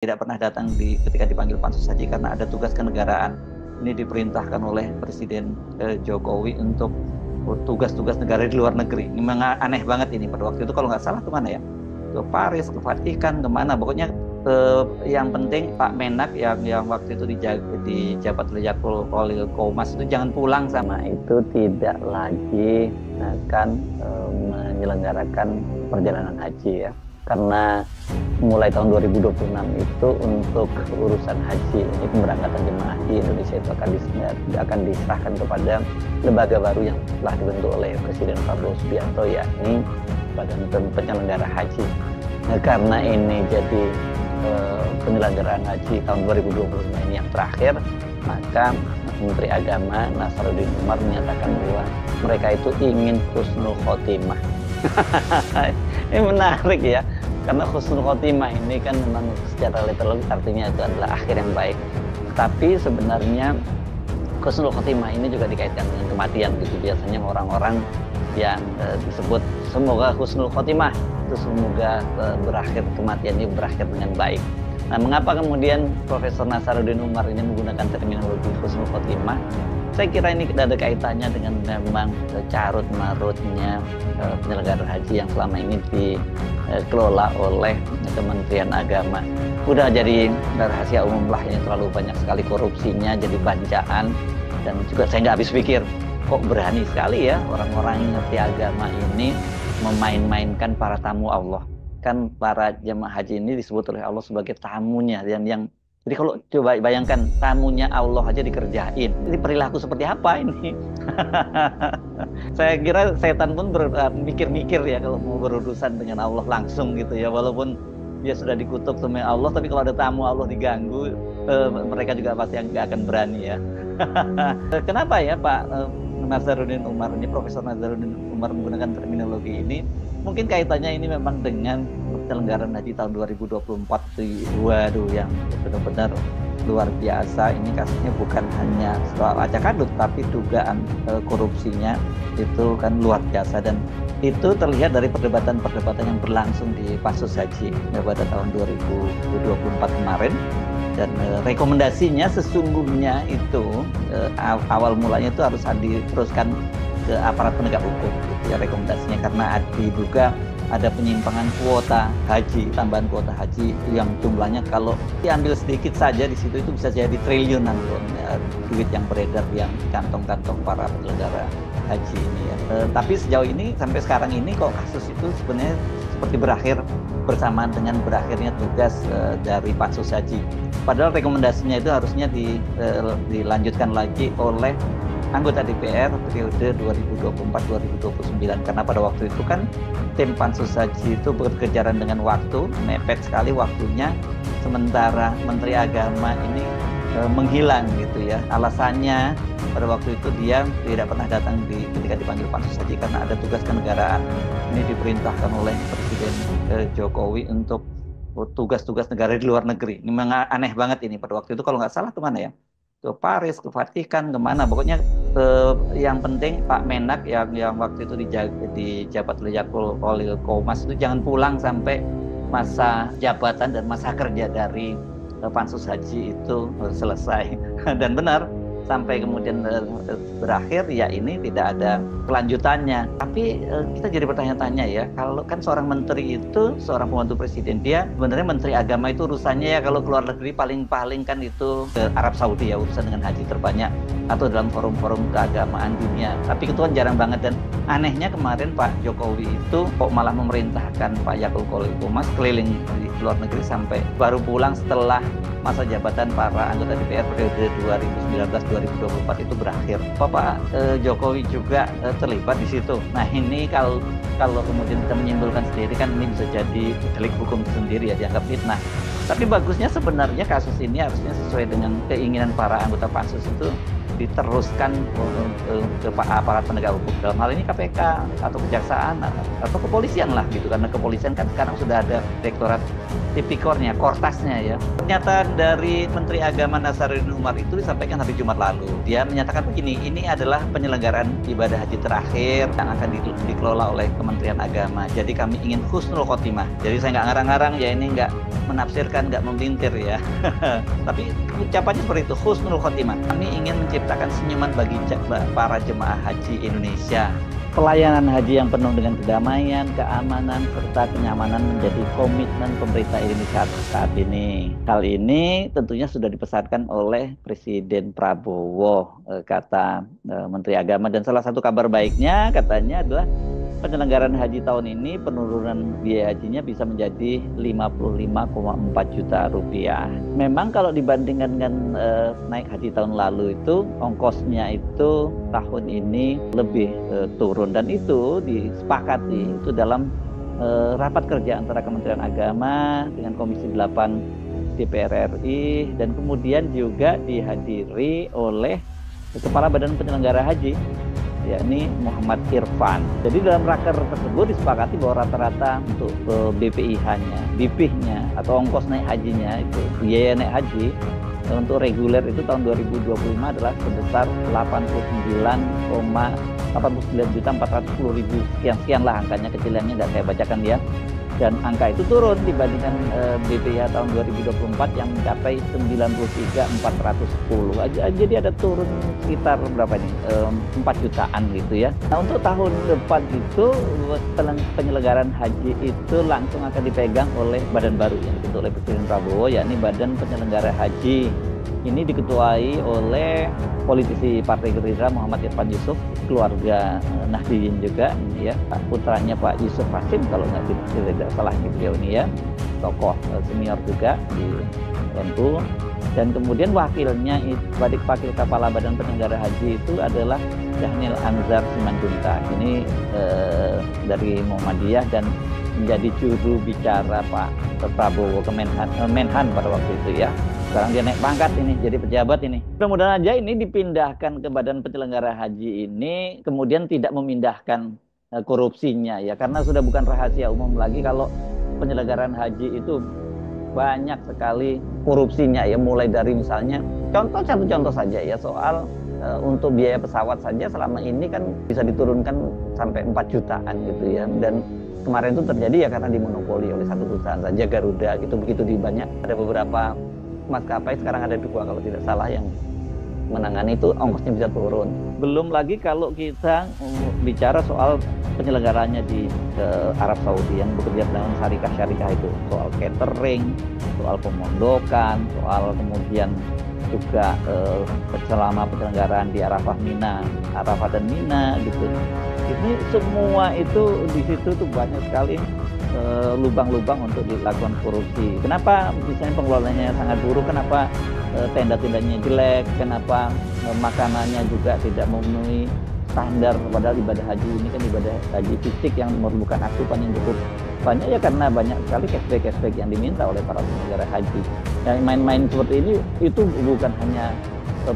Tidak pernah datang ketika dipanggil pansus haji karena ada tugas kenegaraan. Ini diperintahkan oleh Presiden Jokowi untuk tugas-tugas negara di luar negeri. Ini memang aneh banget ini. Pada waktu itu kalau nggak salah kemana ya? Ke Paris, ke Vatikan, kemana? Pokoknya yang penting Pak Menak yang waktu itu dijabat oleh Yakul Kolil Komas itu jangan pulang sama itu, tidak lagi akan menyelenggarakan perjalanan haji ya. Karena mulai tahun 2026 itu untuk urusan haji, ini pemberangkatan jemaah haji Indonesia itu akan diserahkan kepada lembaga baru yang telah dibentuk oleh Presiden Prabowo Subianto, yakni Badan Penyelenggara Haji. Nah, karena ini jadi penyelenggaraan haji tahun 2025 ini yang terakhir, maka Menteri Agama Nasaruddin Umar menyatakan bahwa mereka itu ingin husnul khotimah. Ini menarik ya, karena husnul khotimah ini kan memang secara literal artinya itu adalah akhir yang baik. Tapi sebenarnya husnul khotimah ini juga dikaitkan dengan kematian gitu. Biasanya orang-orang yang disebut semoga husnul khotimah itu semoga kematian ini berakhir dengan baik. Nah, mengapa kemudian Profesor Nasaruddin Umar ini menggunakan terminologi husnul khotimah? Saya kira ini ada kaitannya dengan memang carut marutnya penyelenggara haji yang selama ini dikelola oleh Kementerian Agama. Udah jadi rahasia umum lah, ini terlalu banyak sekali korupsinya, jadi bancaan. Dan juga saya nggak habis pikir, kok berani sekali ya orang-orang yang ngerti agama ini memain-mainkan para tamu Allah. Kan para jemaah haji ini disebut oleh Allah sebagai tamunya, dan jadi kalau coba bayangkan tamunya Allah aja dikerjain, ini perilaku seperti apa ini? Saya kira setan pun mikir-mikir ya kalau mau berurusan dengan Allah langsung gitu ya, walaupun dia sudah dikutuk sama Allah, tapi kalau ada tamu Allah diganggu, mereka juga pasti nggak akan berani ya. Kenapa ya Pak Nasaruddin Umar ini, Profesor Nasaruddin Umar menggunakan terminologi ini? Mungkin kaitannya ini memang dengan penyelenggaraan haji tahun 2024. Waduh, yang benar-benar luar biasa. Ini kasusnya bukan hanya soal acak adut, tapi dugaan korupsinya itu kan luar biasa, dan itu terlihat dari perdebatan-perdebatan yang berlangsung di pansus haji pada tahun 2024 kemarin. Dan rekomendasinya sesungguhnya itu awal mulanya itu harus diteruskan ke aparat penegak hukum gitu ya, rekomendasinya, karena diduga ada penyimpangan kuota haji, tambahan kuota haji yang jumlahnya kalau diambil sedikit saja di situ itu bisa jadi triliunan duit yang beredar yang kantong-kantong para penyelenggara haji ini ya. Tapi sejauh ini sampai sekarang ini kok kasus itu sebenarnya seperti berakhir bersamaan dengan berakhirnya tugas dari pansus haji. Padahal rekomendasinya itu harusnya dilanjutkan lagi oleh anggota DPR periode 2024-2029, karena pada waktu itu kan tim pansus haji itu berkejaran dengan waktu, mepet sekali waktunya, sementara Menteri Agama ini menghilang gitu ya. Alasannya pada waktu itu dia tidak pernah datang ketika dipanggil pansus haji karena ada tugas kenegaraan. Ini diperintahkan oleh Presiden Jokowi untuk tugas-tugas negara di luar negeri. Ini memang aneh banget ini. Pada waktu itu kalau nggak salah kemana ya? Ke Paris, ke Vatikan, kemana? Pokoknya yang penting Pak Menak yang waktu itu dijabat oleh Yakul Kolil Komas itu jangan pulang sampai masa jabatan dan masa kerja dari pansus haji itu selesai. Dan benar, sampai kemudian berakhir ya ini tidak ada kelanjutannya. Tapi kita jadi bertanya-tanya ya, kalau kan seorang menteri itu seorang pembantu presiden, dia sebenarnya menteri agama itu urusannya ya kalau keluar negeri paling-paling kan itu ke Arab Saudi ya, urusan dengan haji terbanyak, atau dalam forum-forum keagamaan dunia. Tapi itu kan jarang banget, dan anehnya kemarin Pak Jokowi itu kok malah memerintahkan Pak Yakul Kolil Komas keliling di luar negeri sampai baru pulang setelah masa jabatan para anggota DPR periode 2019-2024 itu berakhir. Bapak Jokowi juga terlibat di situ. Nah ini kalau kemudian kita menyimpulkan sendiri kan ini bisa jadi delik hukum sendiri ya, dianggap fitnah. Tapi bagusnya sebenarnya kasus ini harusnya sesuai dengan keinginan para anggota pansus itu diteruskan ke aparat penegak hukum, dalam hal ini KPK atau kejaksaan atau kepolisian lah gitu, karena kepolisian kan sekarang sudah ada Direktorat Tipikornya, Kortasnya ya. Pernyataan dari Menteri Agama Nasaruddin Umar itu disampaikan hari Jumat lalu. Dia menyatakan begini, ini adalah penyelenggaraan ibadah haji terakhir yang akan dikelola oleh Kementerian Agama. Jadi kami ingin husnul khotimah. Jadi saya nggak ngarang-ngarang ya, ini nggak menafsirkan, nggak memintir ya. Tapi ucapannya seperti itu, husnul khotimah. Kami ingin menciptakan senyuman bagi para jemaah haji Indonesia. Pelayanan haji yang penuh dengan kedamaian, keamanan, serta kenyamanan menjadi komitmen pemerintah Indonesia saat ini. Hal ini tentunya sudah dipesankan oleh Presiden Prabowo, kata Menteri Agama. Dan salah satu kabar baiknya katanya adalah penyelenggaraan haji tahun ini penurunan biaya hajinya bisa menjadi 55,4 juta rupiah. Memang kalau dibandingkan dengan naik haji tahun lalu itu ongkosnya itu tahun ini lebih turun, dan itu disepakati itu dalam rapat kerja antara Kementerian Agama dengan Komisi 8 DPR RI, dan kemudian juga dihadiri oleh Kepala Badan Penyelenggara Haji, yakni Muhammad Irfan. Jadi dalam raker tersebut disepakati bahwa rata-rata untuk BPIH-nya, BP-nya atau ongkos naik hajinya itu, biaya naik haji untuk reguler itu tahun 2025 adalah sebesar 89.410.000 sekian lah angkanya, kecilannya nggak saya bacakan ya. Dan angka itu turun dibandingkan BPIH tahun 2024 yang mencapai 93.410. Jadi ada turun sekitar berapa nih? 4 jutaan gitu ya. Nah, untuk tahun depan itu penyelenggaraan haji itu langsung akan dipegang oleh badan baru yang dibentuk oleh Presiden Prabowo, yakni Badan Penyelenggara Haji. Ini diketuai oleh politisi Partai Gerindra Muhammad Irfan Yusuf, keluarga Nahdliyin juga ya, putranya Pak Yusuf Hasim kalau tidak salah beliau ini ya, tokoh senior juga di NU. Dan kemudian wakilnya, wakil Kepala Badan Penyelenggara Haji itu adalah Dhanil Anzar Simanjuntak. Ini dari Muhammadiyah dan menjadi juru bicara Pak Prabowo Menhan pada waktu itu ya. Sekarang dia naik pangkat ini, jadi pejabat ini. Mudah-mudahan aja ini dipindahkan ke Badan Penyelenggara Haji ini, kemudian tidak memindahkan korupsinya ya, karena sudah bukan rahasia umum lagi kalau penyelenggaraan haji itu banyak sekali korupsinya ya, mulai dari misalnya satu contoh saja ya, soal untuk biaya pesawat saja selama ini kan bisa diturunkan sampai 4 jutaan gitu ya, dan kemarin itu terjadi ya karena dimonopoli oleh satu perusahaan saja, Garuda gitu. Begitu di banyak, ada beberapa maskapai, sekarang ada 2 kalau tidak salah yang menangani itu, ongkosnya bisa turun. Belum lagi kalau kita bicara soal penyelenggaranya di Arab Saudi yang bekerja dengan syarikah-syarikah itu, soal catering, soal pemondokan, soal kemudian juga selama penyelenggaraan di Arafah dan Mina gitu. Ini semua itu di situ tuh banyak sekali lubang-lubang untuk dilakukan korupsi. Kenapa misalnya pengelolaannya sangat buruk, kenapa tenda-tendanya jelek, kenapa makanannya juga tidak memenuhi standar, padahal ibadah haji ini kan ibadah haji fisik yang memerlukan asupan yang cukup banyak ya, karena banyak sekali cashback yang diminta oleh para penyelenggara haji. Yang main-main seperti ini itu bukan hanya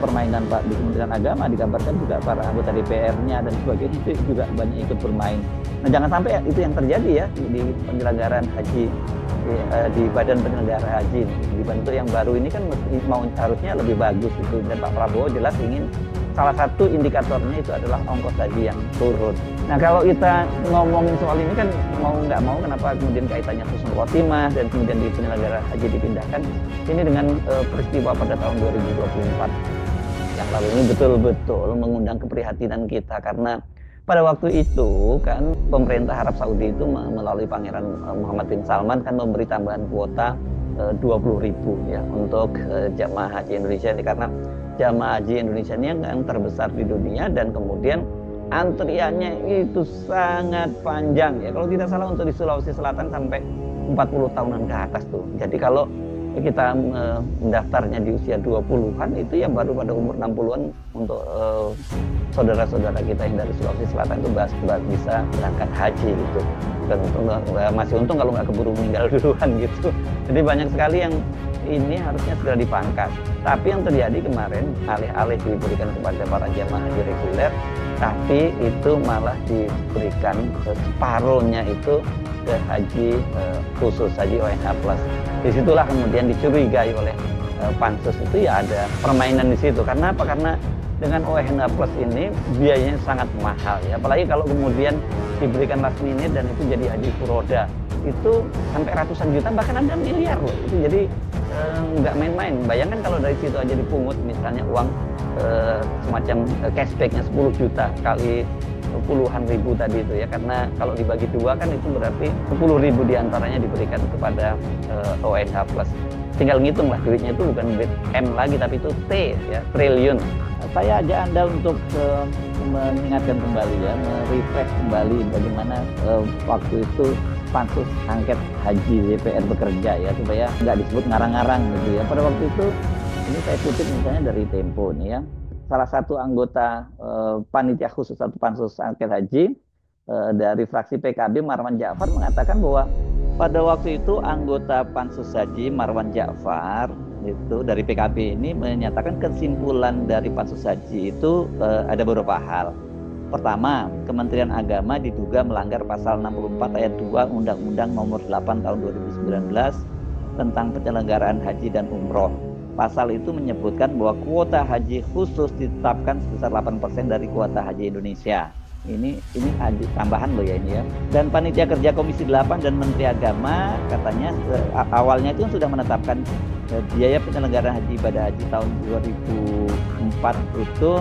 permainan Pak di Kementerian Agama, dikabarkan juga para anggota DPR-nya dan sebagainya itu juga banyak ikut bermain. Nah, jangan sampai itu yang terjadi ya di penyelenggaraan haji di Badan Penyelenggara Haji. Dibentuk yang baru ini kan harusnya lebih bagus itu, dan Pak Prabowo jelas ingin salah satu indikatornya itu adalah ongkos haji yang turun. Nah, kalau kita ngomongin soal ini kan mau nggak mau, kenapa kemudian kaitannya husnul khotimah dan kemudian di penyelenggara haji dipindahkan ini dengan peristiwa pada tahun 2024 yang lalu ini betul-betul mengundang keprihatinan kita, karena pada waktu itu kan pemerintah Arab Saudi itu melalui Pangeran Muhammad bin Salman kan memberi tambahan kuota 20.000 ya untuk jamaah haji Indonesia ini, karena jamaah haji Indonesia ini yang terbesar di dunia, dan kemudian antriannya itu sangat panjang ya. Kalau tidak salah untuk di Sulawesi Selatan sampai 40 tahunan ke atas tuh. Jadi kalau kita mendaftarnya di usia 20-an, itu ya baru pada umur 60-an untuk saudara-saudara kita yang dari Sulawesi Selatan itu bisa berangkat haji gitu. Dan masih untung kalau nggak keburu meninggal duluan gitu. Jadi banyak sekali yang ini harusnya segera dipangkas. Tapi yang terjadi kemarin, alih-alih diberikan kepada para jamaah haji reguler, tapi itu malah diberikan separuhnya itu ke haji khusus, haji ONH+. Disitulah kemudian dicurigai oleh pansus itu ya ada permainan di situ. Karena apa? Karena dengan ONH+ ini biayanya sangat mahal ya. Apalagi kalau kemudian diberikan last minute dan itu jadi haji furoda, itu sampai ratusan juta, bahkan ada miliar loh. Itu jadi nggak main-main. Bayangkan kalau dari situ aja dipungut misalnya uang semacam cashbacknya 10 juta kali puluhan ribu tadi itu ya, karena kalau dibagi dua kan itu berarti 10.000 diantaranya diberikan kepada ONH+. Tinggal ngitung lah, duitnya itu bukan duit M lagi tapi itu T ya, triliun. Saya ajak Anda untuk mengingatkan kembali ya, merefresh kembali bagaimana waktu itu pansus angket haji DPR bekerja ya, supaya nggak disebut ngarang-ngarang gitu ya. Pada waktu itu, ini saya kutip misalnya dari Tempo nih ya, salah satu anggota panitia khusus atau pansus angket haji dari fraksi PKB, Marwan Ja'far, mengatakan bahwa pada waktu itu anggota pansus haji Marwan Ja'far itu dari PKB ini menyatakan kesimpulan dari pansus haji itu ada beberapa hal. Pertama, Kementerian Agama diduga melanggar pasal 64 ayat 2 Undang-Undang Nomor 8 Tahun 2019 tentang penyelenggaraan haji dan umroh. Pasal itu menyebutkan bahwa kuota haji khusus ditetapkan sebesar 8% dari kuota haji Indonesia. Ini tambahan loh ya ini ya. Dan Panitia Kerja Komisi 8 dan Menteri Agama katanya awalnya itu sudah menetapkan biaya penyelenggaraan haji ibadah haji tahun 2004 itu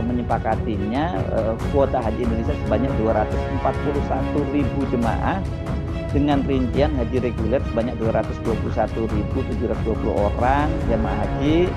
menyepakatinya kuota haji Indonesia sebanyak 241.000 jemaah dengan rincian haji reguler sebanyak 221.720 orang jemaah haji,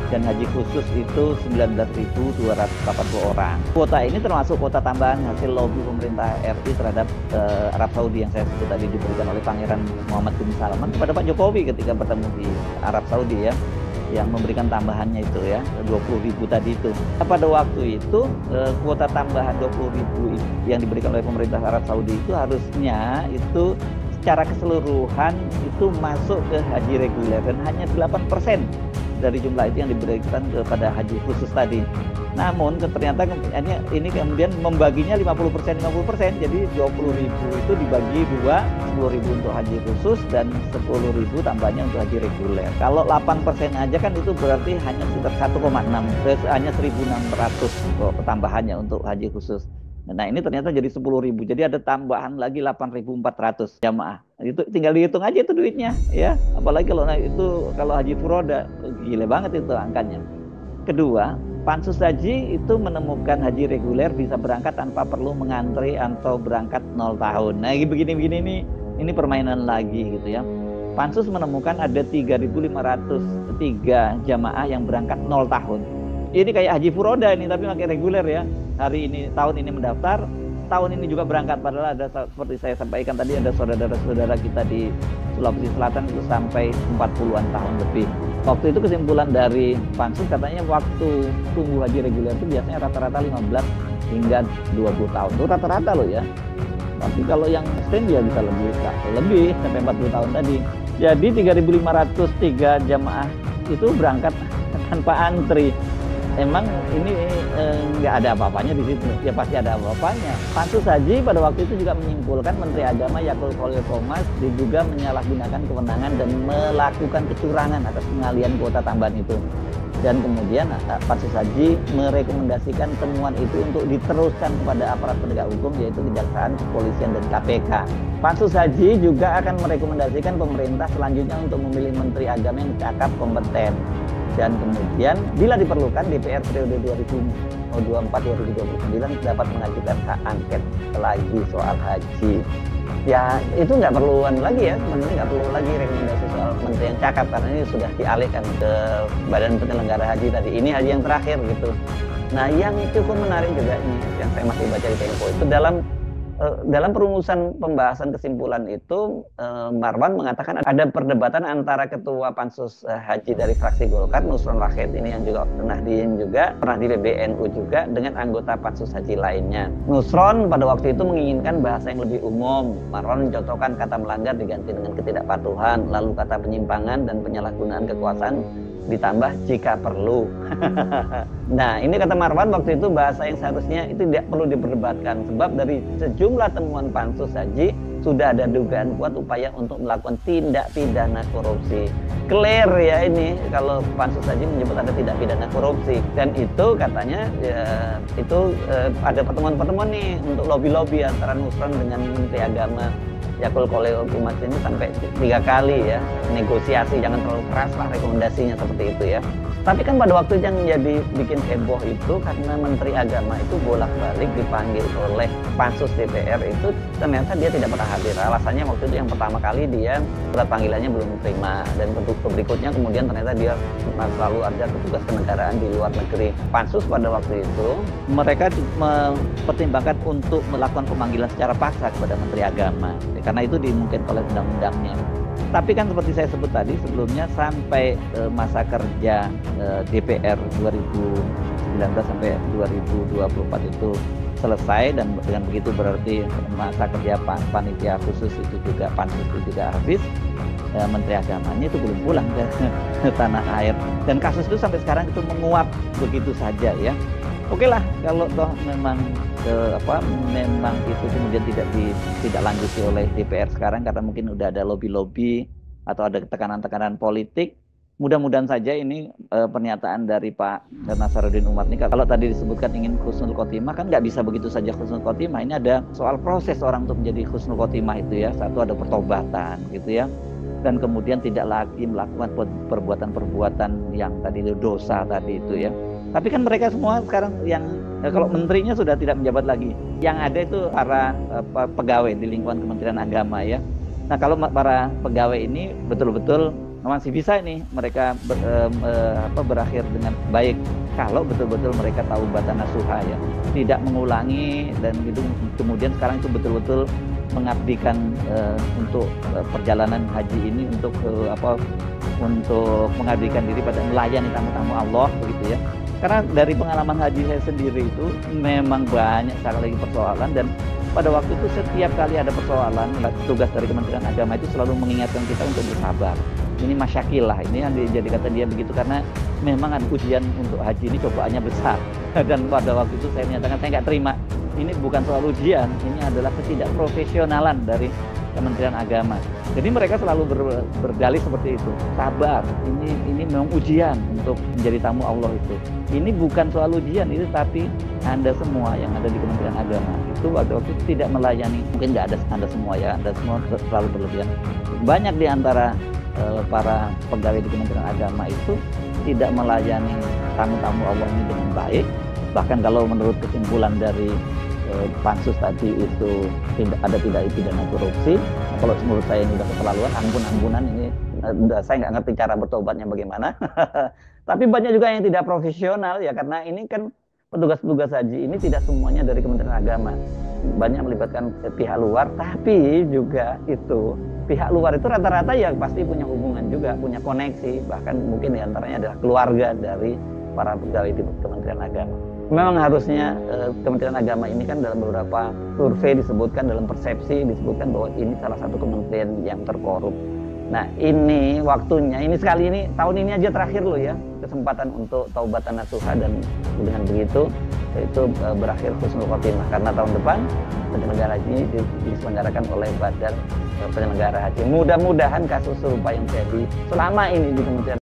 dan haji khusus itu 19.280 orang. Kuota ini termasuk kuota tambahan hasil lobby pemerintah RI terhadap Arab Saudi yang saya sebut tadi, diberikan oleh Pangeran Muhammad bin Salman kepada Pak Jokowi ketika bertemu di Arab Saudi ya, yang memberikan tambahannya itu ya 20.000 tadi itu. Pada waktu itu kuota tambahan 20.000 yang diberikan oleh pemerintah Arab Saudi itu harusnya itu secara keseluruhan itu masuk ke haji reguler, dan hanya 8% dari jumlah itu yang diberikan kepada haji khusus tadi. Namun ternyata ini kemudian membaginya 50%, jadi 20.000 itu dibagi dua, 10.000 untuk haji khusus dan 10.000 tambahnya untuk haji reguler. Kalau 8% aja kan itu berarti hanya sekitar 1,6, hanya 1.600 tambahannya untuk haji khusus. Nah ini ternyata jadi 10.000, jadi ada tambahan lagi 8.400 jamaah. Itu tinggal dihitung aja itu duitnya ya. Apalagi kalau haji furoda, gila banget itu angkanya. Kedua, pansus haji itu menemukan haji reguler bisa berangkat tanpa perlu mengantri atau berangkat 0 tahun. Nah begini ini permainan lagi gitu ya. Pansus menemukan ada 3.503 jamaah yang berangkat 0 tahun. Ini kayak haji furoda ini tapi pakai reguler ya. Hari ini, tahun ini mendaftar, tahun ini juga berangkat. Padahal ada, seperti saya sampaikan tadi, ada saudara-saudara kita di Sulawesi Selatan itu sampai 40-an tahun lebih. Waktu itu kesimpulan dari pansus katanya waktu tunggu haji reguler itu biasanya rata-rata 15 hingga 20 tahun. Itu rata-rata loh ya. Tapi kalau yang extend ya bisa lebih sampai 40 tahun tadi. Jadi 3.503 jamaah itu berangkat tanpa antri. Emang ini nggak ada apa-apanya di situ, ya pasti ada apa-apanya. Pansus haji pada waktu itu juga menyimpulkan Menteri Agama Yakut Khalil Qomas diduga menyalahgunakan kewenangan dan melakukan kecurangan atas pengalihan kuota tambahan itu. Dan kemudian pansus haji merekomendasikan temuan itu untuk diteruskan kepada aparat penegak hukum, yaitu Kejaksaan, Kepolisian, dan KPK. Pansus haji juga akan merekomendasikan pemerintah selanjutnya untuk memilih Menteri Agama yang cakap, kompeten. Dan kemudian bila diperlukan DPR periode 2024-2029 dapat mengajukan hak angket lagi soal haji. Ya itu nggak perluan lagi ya, sebenarnya nggak perlu lagi rekomendasi soal menteri yang cakap, karena ini sudah dialihkan ke Badan Penyelenggara Haji tadi. Ini haji yang terakhir gitu. Nah yang cukup menarik juga ini yang saya masih baca di Tempo itu, dalam dalam perumusan pembahasan kesimpulan itu, Marwan mengatakan ada perdebatan antara ketua Pansus Haji dari fraksi Golkar, Nusron Rakyat ini yang juga Nahdien juga, pernah di PBNU juga, dengan anggota Pansus Haji lainnya. Nusron pada waktu itu menginginkan bahasa yang lebih umum. Marwan mencontohkan kata melanggar diganti dengan ketidakpatuhan, lalu kata penyimpangan dan penyalahgunaan kekuasaan ditambah jika perlu. Nah, ini kata Marwan waktu itu bahasa yang seharusnya itu tidak perlu diperdebatkan, sebab dari sejumlah temuan Pansus Haji sudah ada dugaan kuat upaya untuk melakukan tindak pidana korupsi. Clear ya ini kalau Pansus Haji menyebut ada tindak pidana korupsi, dan itu katanya itu ada pertemuan-pertemuan nih untuk lobby-lobby antara Nusron dengan Menteri Agama Yakul Kolil Humas ini sampai 3 kali ya, negosiasi, jangan terlalu keras lah rekomendasinya seperti itu ya. Tapi kan pada waktu yang jadi bikin heboh itu karena Menteri Agama itu bolak-balik dipanggil oleh Pansus DPR itu, ternyata dia tidak pernah hadir. Alasannya waktu itu yang pertama kali dia surat panggilannya belum diterima, dan berikutnya kemudian ternyata dia selalu ada petugas kenegaraan di luar negeri. Pansus pada waktu itu mereka mempertimbangkan untuk melakukan pemanggilan secara paksa kepada Menteri Agama, karena itu dimungkinkan oleh undang-undangnya. Tapi kan seperti saya sebut tadi sebelumnya, sampai masa kerja DPR 2019 sampai 2024 itu selesai, dan dengan begitu berarti masa kerja panitia khusus itu juga, Pansus itu juga habis, Menteri Agamanya itu belum pulang ke tanah air, dan kasus itu sampai sekarang itu menguap begitu saja ya. Oke lah, kalau toh memang memang itu kemudian tidak lanjuti oleh DPR sekarang karena mungkin udah ada lobby-lobby atau ada tekanan-tekanan politik. Mudah-mudahan saja ini pernyataan dari Pak Nasaruddin Umar ini, kalau tadi disebutkan ingin husnul khotimah, kan nggak bisa begitu saja husnul khotimah. Ini ada soal proses orang untuk menjadi husnul khotimah itu ya. Satu, ada pertobatan gitu ya, dan kemudian tidak lagi melakukan perbuatan-perbuatan yang tadi itu dosa tadi itu ya. Tapi kan mereka semua sekarang yang kalau menterinya sudah tidak menjabat lagi, yang ada itu para pegawai di lingkungan Kementerian Agama ya. Nah, kalau para pegawai ini betul-betul masih bisa ini mereka berakhir dengan baik kalau betul-betul mereka taubatan nasuha ya, tidak mengulangi, dan itu kemudian sekarang itu betul-betul mengabdikan untuk perjalanan haji ini untuk untuk mengabdikan diri pada melayani tamu-tamu Allah begitu ya. Karena dari pengalaman haji saya sendiri itu memang banyak sekali lagi persoalan, dan pada waktu itu setiap kali ada persoalan, tugas dari Kementerian Agama itu selalu mengingatkan kita untuk bersabar. Ini masyakil lah, ini yang jadi kata dia begitu, karena memang ada ujian untuk haji ini, cobaannya besar. Dan pada waktu itu saya menyatakan saya nggak terima. Ini bukan soal ujian, ini adalah ketidakprofesionalan dari Kementerian Agama. Jadi mereka selalu berdalih seperti itu, sabar. Ini memang ujian untuk menjadi tamu Allah itu. Ini bukan soal ujian itu, tapi Anda semua yang ada di Kementerian Agama itu waktu itu tidak melayani. Mungkin nggak ada Anda semua ya, Anda semua terlalu berlebihan. Banyak di antara para pegawai di Kementerian Agama itu tidak melayani tamu-tamu Allah ini dengan baik. Bahkan kalau menurut kesimpulan dari Pansus tadi itu ada tidak pidana korupsi. Kalau menurut saya ini sudah keterlaluan, ampunan ini saya nggak ngerti cara bertobatnya bagaimana. Tapi banyak juga yang tidak profesional ya, karena ini kan petugas-petugas haji ini tidak semuanya dari Kementerian Agama, banyak melibatkan pihak luar. Tapi juga itu pihak luar itu rata-rata ya pasti punya hubungan juga, punya koneksi, bahkan mungkin diantaranya adalah keluarga dari para pegawai di Kementerian Agama. Memang harusnya Kementerian Agama ini kan dalam beberapa survei disebutkan, dalam persepsi disebutkan bahwa ini salah satu kementerian yang terkorup. Nah, ini waktunya, ini sekali ini, tahun ini aja terakhir loh ya, kesempatan untuk taubatan nasuha, dan dengan begitu itu berakhir husnul khotimah, karena tahun depan penyelenggara haji diselenggarakan oleh Badan Penyelenggara Haji. Mudah-mudahan kasus serupa yang terjadi selama ini di Kementerian